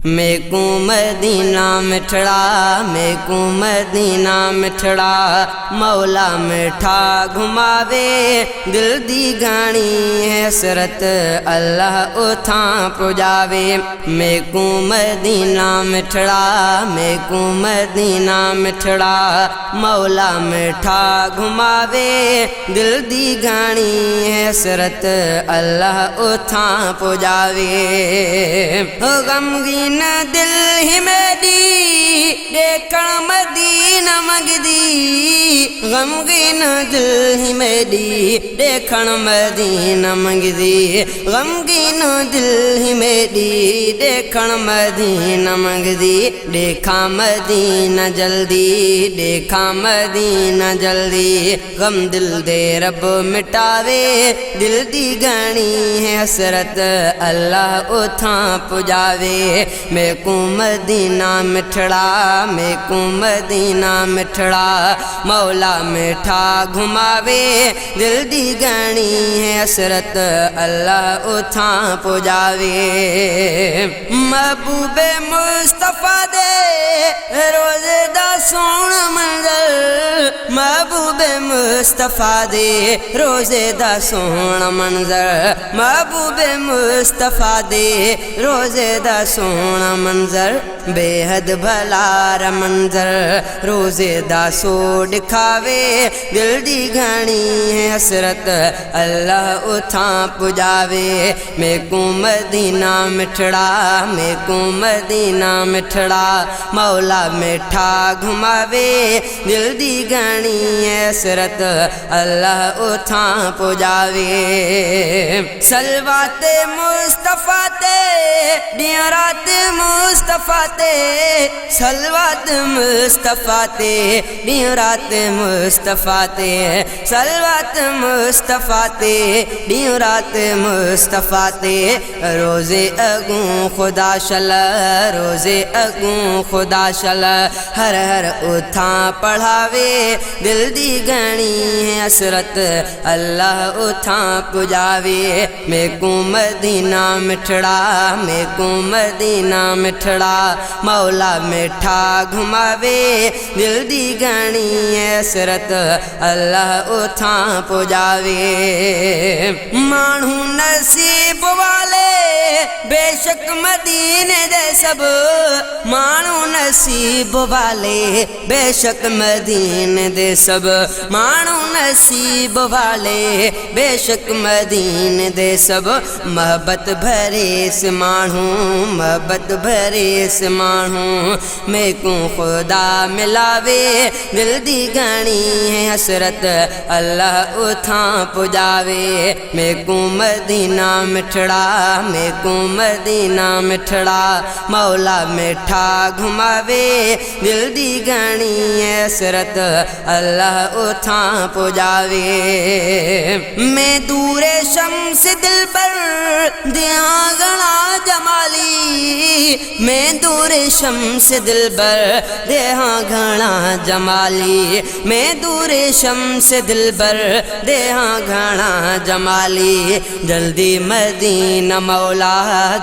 मेकू मदीना मिठड़ा, मेकू मदीना मिठड़ा, मौला मिठा घुमावे दिल दी गाणी हसरत अल्लाह उथा पुजावे। मेकू मदीना मिठड़ा, मेकू मदीना मिठड़ा, मौला मिठा घुमावे दिल दी गाणी हसरत अल्लाह उथा पुजावे। गमगीन दिल ही मेरी देखण मदीना मंगदी, गमगीन दिल ही मेरी देखण मदीना मंगदी, गमगीन दिल ही मेरी देखण मदीना मंगदी। देखा मदीना जल्दी, देखा मदीना जल्दी, गम दिल दे रब मिटावे दिल दी गाणी है हसरत अल्लाह उथा पुजावे। मेकू मदीना मिठड़ा, मेकू मदीना मिठड़ा, मौला मिठा घुमावे दिल दी गाणी है हसरत अल्लाह उथा पुजावे। महबूबे मुस्तफा दे रोज़े दा सोहना मंजर, महबूबे मुस्तफा दे रोज़े दा सोहना मंजर, महबूबे मुस्तफा दे रोज़े दा सोहना मंजर, बेहद भलार मंजर रोज़े दा सो दिखावे दिल दी गाणी है हसरत अल्लाह उथा पुजावे। मेकू मदीना मिठड़ा, मेकू मदीना मिठड़ा, मौला मिठा घुमावे दिल दी गाणी है हसरत अल्लाह उथा पुजावे। सलवाते मुस्तफा ते दिया रात मुस्तफा ते, सलवात मुस्तफा ते दिया रात मुस्तफा ते, सलवात मुस्तफा ते दिया रात मुस्तफा ते। रोज़े अगू खुदा शल, रोज़े अगू खुदा शल, हर हर उथा पढ़ावे दिल दी गाणी है हसरत अल्लाह उथा पुजावे। मेकू मदीना मिठड़ा, मेकू मदीना मिठड़ा, मौला मिठा घुमावे दिल दी गाणी है हसरत अल्लाह उथा पुजावे। मानू नसीब वाले बेशक मदीने दे सब, मानू नसीब वाले बेशक मदीने दे सब, मानू नसीब वाले बेशक मदीने दे सब। मोहब्बत भरे से मानू, मोहब्बत भरे से मानू, मेकू खुदा मिलावे दिल दी गाणी है हसरत अल्लाह उथा पुजावे। मेकू मदीना मिठड़ा, मेकू मदीना मिठड़ा, मौला मिठा घुमावे दिल दी गाणी है हसरत अल्लाह उथा पुजावे। मैं दूरे शम्स दिल पर दिया गणा जमाली, मैं दूरे शम्स दिल पर देहा घना जमाली, मैं दूरे शम्स दिल पर देहा घना जमाली। जल्दी मदीना मौला,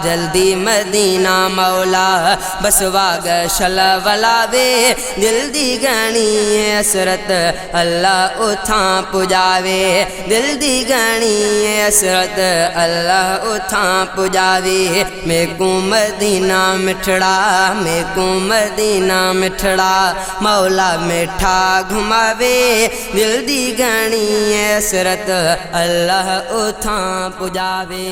जल्दी मदीना मौला, बस वाग शल वलावे दिल दी गाणी है हसरत अल्लाह उथा पुजावे। दिल दी गाणी है हसरत अल्लाह उथा पुजावे। मेकू मदीना मिठड़ा, मेकू मदीना मिठड़ा, मौला मिठा घुमावे दिल दी गाणी है हसरत अल्लाह उथा पुजावे।